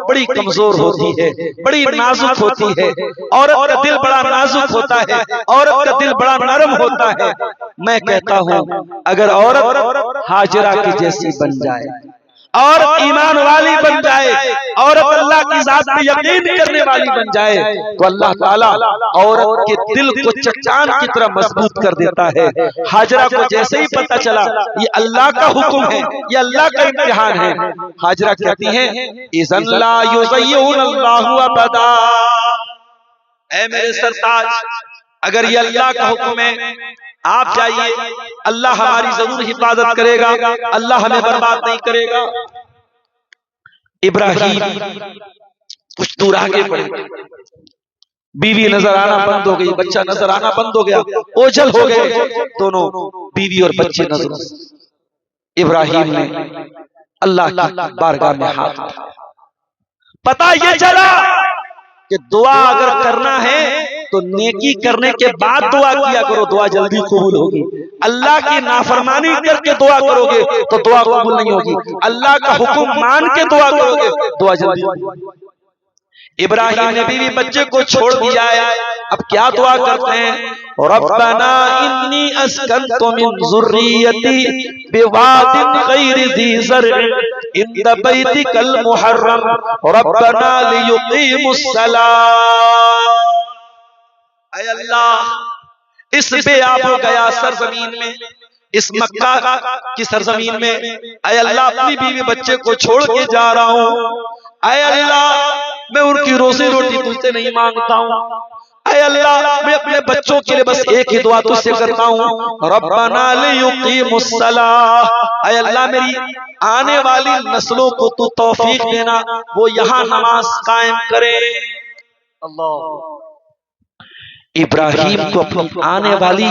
बड़ी कमजोर होती है, बड़ी नाजुक होती है, औरत का दिल बड़ा नाजुक होता है, औरत का दिल बड़ा नरम होता है। मैं कहता हूं, अगर औरत हाजरा की जैसी बन जाए, औरत ईमान वाली बन जाए, औरत अल्लाह की जात पे यकीन करने वाली बन जाए, तो अल्लाह ताला औरत के दिल को चट्टान की तरह मजबूत कर देता है। हाजरा को जैसे ही पता चला ये अल्लाह का हुक्म है, ये अल्लाह का इम्तिहान है, हाजरा कहती है, इज़न ला युज़य्युनल्लाहु अबदा, ऐ मेरे सरताज अगर ये अल्लाह का हुक्म है आप जाइए, अल्लाह हमारी जरूर हिफाजत करेगा, अल्लाह हमें बर्बाद नहीं करेगा। इब्राहिम कुछ दूर आगे बढ़े, बीवी नजर आना बंद हो गई, बच्चा नजर आना बंद हो गया, ओझल हो गए दोनों बीवी और बच्चे नजर। इब्राहिम ने अल्लाह की बारगाह में हाथ उठाया। पता ये चला कि दुआ अगर करना है तो नेकी करने के बाद दुआ किया करो, दुआ जल्दी कबूल होगी। अल्लाह की नाफरमानी करके दुआ करोगे तो दुआ कबूल नहीं होगी। अल्लाह का हुक्म मान के दुआ करोगे, दुआ जल्दी होगी। इब्राहिम ने बीवी बच्चे को छोड़ दिया है, अब क्या दुआ करते हैं? रब्बना इन्नी अस्कनतु मिन ज़ुर्रियती बिवादिन गैरि ज़ी ज़र्इन इंद बैतिकल मुहर्रम रब्बना लियुक़ीमुस्सलाह। ऐ अल्लाह, इस बेआबो गया सरजमीन में, इस मक्का की सरजमीन में, ऐ अल्लाह अपनी बीवी बच्चे को छोड़ के जा रहा हूँ। ऐ अल्लाह, मैं उनकी रोजी रोटी तुझसे नहीं मांगता हूँ। ऐ अल्लाह मैं अपने बच्चों के लिए बस एक ही दुआ तुझसे करता हूँ, रब्बना लियुकीमुस्सलाह, ऐ अल्लाह मेरी आने वाली नस्लों को तू तौफीक देना, वो यहाँ नमाज कायम करे। अल्लाह, इब्राहिम को अपनी आने वाली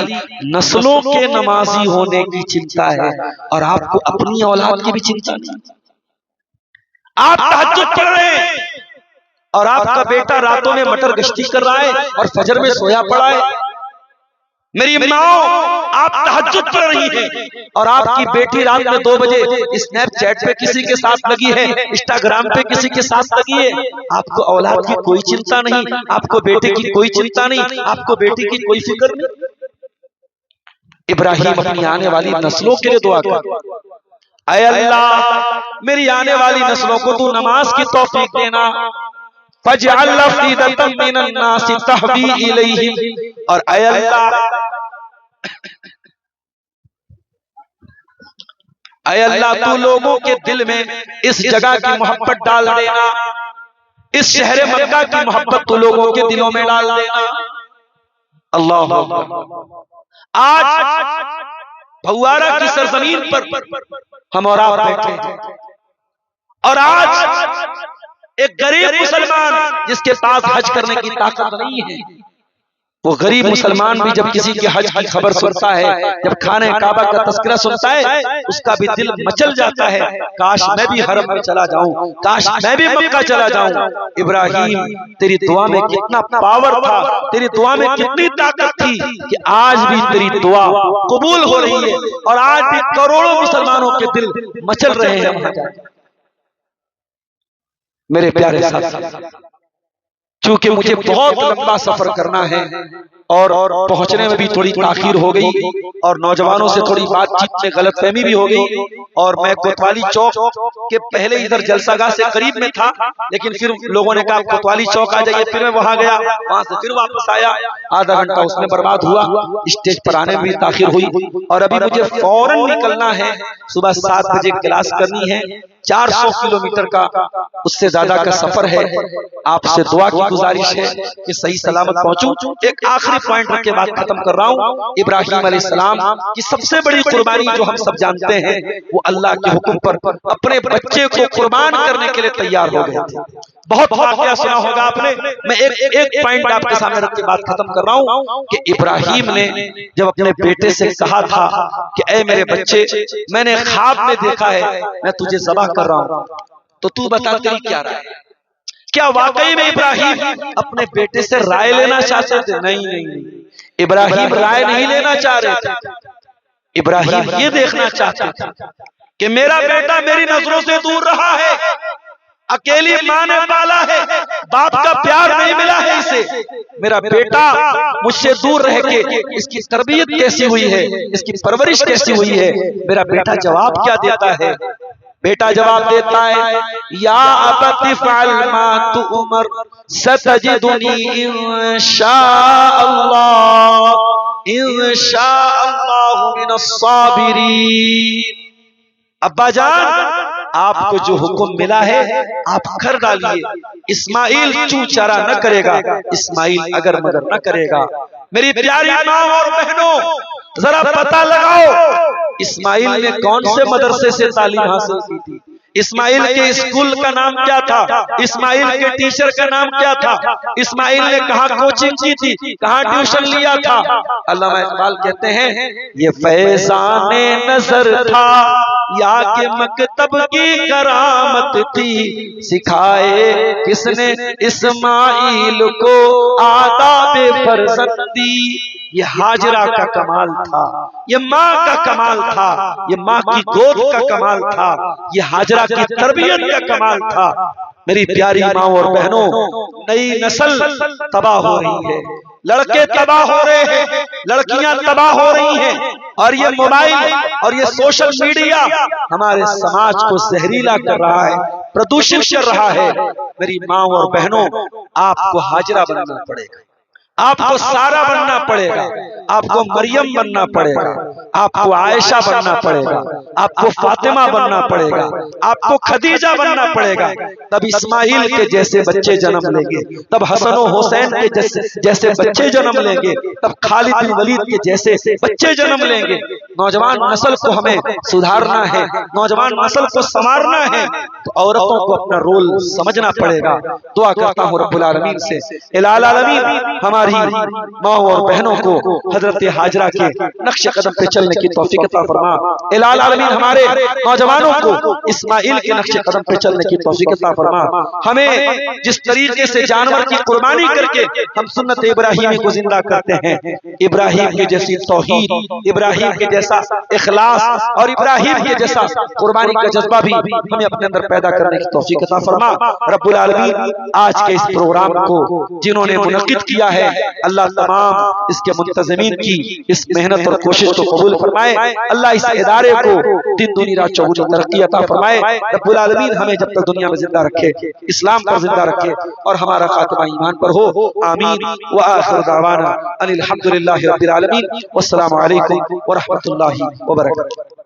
नस्लों के नमाजी होने की चिंता है, और आपको अपनी औलाद की भी चिंता नहीं। आप तहज्जुद पढ़ रहे हैं और आपका बेटा रातों में मटर गश्ती कर रहा है और फजर में सोया पड़ा है। मेरी माँ, आप तहज्जुद पढ़ रही हैं और आपकी बेटी रात में 2 बजे स्नैपचैट पे किसी के साथ लगी है, इंस्टाग्राम पे किसी के साथ लगी है। आपको औलाद की कोई चिंता नहीं, आपको बेटे की कोई चिंता नहीं, आपको बेटी की कोई फिक्र नहीं। इब्राहिम अपनी आने वाली नस्लों के लिए दुआ कर, ऐ अल्लाह मेरी आने वाली नस्लों को तू नमाज की तौफीक देना, फजअल अफईदतम मिनन नास तहवी इलैहिम, और ऐ अल्लाह तू लोगों के दिल में इस जगह की मोहब्बत डाल देना, इस शहर मक्का की मोहब्बत तू लोगों के दिलों में डाल देना। अल्लाह, आज भगवारा की सरजमीन पर हम और आप बैठे हैं, और आज एक गरीब मुसलमान जिसके पास हज करने की ताकत नहीं है, वो गरीब मुसलमान भी जब किसी के हज की खबर सुनता है, जब खाने काबा का तस्करा सुनता है, उसका भी दिल मचल जाता है, काश मैं भी हरम में चला जाऊं, काश मैं भी मक्का चला जाऊं। इब्राहिम, तेरी दुआ में कितना पावर था, तेरी दुआ में कितनी ताकत थी कि आज भी तेरी दुआ कबूल हो रही है, और आज भी करोड़ों मुसलमानों के दिल मचल रहे हैं वहां जाकर। मेरे प्यारे साथ, चूंकि मुझे बहुत लंबा सफर करना है और पहुंचने में भी थोड़ी ताखीर हो गई, और नौजवानों से थोड़ी बातचीत में गलतफहमी भी हो गई, और मैं कोतवाली चौक के पहले इधर जलसागाह से करीब में था, लेकिन फिर लोगों ने कहा कोतवाली चौक आ जाइए, फिर मैं वहां गया, वहां से फिर वापस आया, आधा घंटा उसमें बर्बाद हुआ, स्टेज पर आने में भी ताखीर हुई, और अभी मुझे फौरन निकलना है, सुबह 7 बजे क्लास करनी है, 400 किलोमीटर का उससे ज्यादा का सफर है। आपसे दुआ की गुजारिश है कि सही सलामत पहुंचूं। एक आखिरी पॉइंट रख के बात खत्म कर रहा हूं। इब्राहिम अलैहिस्सलाम की सबसे बड़ी कुर्बानी जो हम सब जानते हैं, वो अल्लाह के हुक्म पर अपने बच्चे को कुर्बान करने के लिए तैयार हो गए थे। बहुत वाकया सुना होगा आपने। मैं एक पॉइंट आपके सामने रख के बात खत्म कर रहा हूं कि इब्राहिम ने जब अपने बेटे से कहा था कि ऐ मेरे बच्चे, मैंने ख्वाब में देखा है मैं तुझे ज़बह कर रहा हूं, तो तू बता तेरी क्या राय है? क्या वाकई में इब्राहिम अपने बेटे से राय लेना चाहते थे? नहीं, इब्राहिम राय नहीं लेना चाह रहे थे। इब्राहिम ये देखना चाहते थे कि मेरा बेटा मेरी नजरों से दूर रहा है, अकेली माँ ने पाला है, बाप का प्यार नहीं मिला है इसे, मेरा बेटा मुझसे दूर रह के इसकी तरबियत कैसी हुई है, इसकी परवरिश कैसी हुई है। मेरा बेटा जवाब क्या देता है? बेटा जवाब देता है, या अबति फ़अल मा तुअमर सतजिदुनी इंशाअल्लाह मिनस साबिरीन। अब्बा जान, आपको जो हुक्म मिला है आप कर डालिए। इस्माइल चू चारा न करेगा, इस्माइल अगर मगर न करेगा। मेरी प्यारी माँ और बहनों, जरा पता लगाओ इस्माइल ने कौन से मदरसे से तालीम हासिल की थी, इस्माइल के स्कूल का नाम क्या था, इस्माइल के टीचर का नाम क्या था, इस्माइल ने कहाँ कोचिंग की थी, कहाँ ट्यूशन लिया था। अल्लामा इकबाल कहते हैं, ये फैज़ाने नजर था या के मकतब की करामत थी, सिखाए किसने इस्माइल को आदाबे फरजंदी। ये हाजरा का कमाल था, ये माँ का कमाल था, ये माँ की गोद का कमाल था, ये हाजरा की तरबियत का कमाल था। मेरी प्यारी माँ और बहनों, नई नस्ल तबाह हो रही है, लड़के तबाह हो रहे हैं, लड़कियां तबाह हो रही हैं, और ये मोबाइल और ये सोशल मीडिया हमारे समाज को जहरीला कर रहा है, प्रदूषित कर रहा है। मेरी माँ और बहनों, आपको हाजरा बनना पड़ेगा, आपको सारा बनना पड़ेगा, आपको मरियम बनना पड़ेगा, आपको आयशा बनना पड़ेगा, आपको फातिमा बनना पड़ेगा, आपको खदीजा बनना पड़ेगा। तब इस्माइल के जैसे बच्चे जन्म लेंगे, तब हसन और हुसैन के जैसे बच्चे जन्म लेंगे, तब खालिद बिन वलीद के जैसे बच्चे जन्म लेंगे। नौजवान नस्ल को हमें सुधारना है, नौजवान नस्ल को संवारना है, तो औरतों को अपना रोल समझना पड़ेगा। दुआ करता हूँ रब्बुल आलमीन से, इलाल आलमीन हमारी माँ और बहनों को हजरत हाजरा के नक्शे कदम पे चलने की तौफीक अता फरमा। इलाल आलमीन हमारे नौजवानों को इस्माइल के नक्शे कदम पे चलने की तौफीक अता फरमा। हमें जिस तरीके से जानवर की कुर्बानी करके हम सुन्नत इब्राहिमी को जिंदा करते हैं, इब्राहिम के जैसी तौहीद, इब्राहिम के जैसा इखलास और इब्राहिम के जैसा कुर्बानी का जज्बा भी हमें अपने अंदर पैदा करने की तौफीक अता फरमा। रब्बुल आलमीन आज के इस प्रोग्राम को जिन्होंने मुनक्किद किया है, अल्लाह तमाम इसके मुंतज़मीन की इस मेहनत और कोशिश को कबूल फरमाए। अल्लाह इस इदारे को दिन दुनी रात चौगुनी तरक्की अता फरमाए। रब्बुल आलमीन हमें जब तक दुनिया में जिंदा रखे, इस्लाम पर जिंदा रखे और हमारा खात्मा ईमान पर हो। आमीन व आखिर दावाना अनिल हम्दुलिल्लाहि रब्बिल आलमीन। वस्सलामु अलैकुम व रहमतुल्लाहि व बरकातुहू।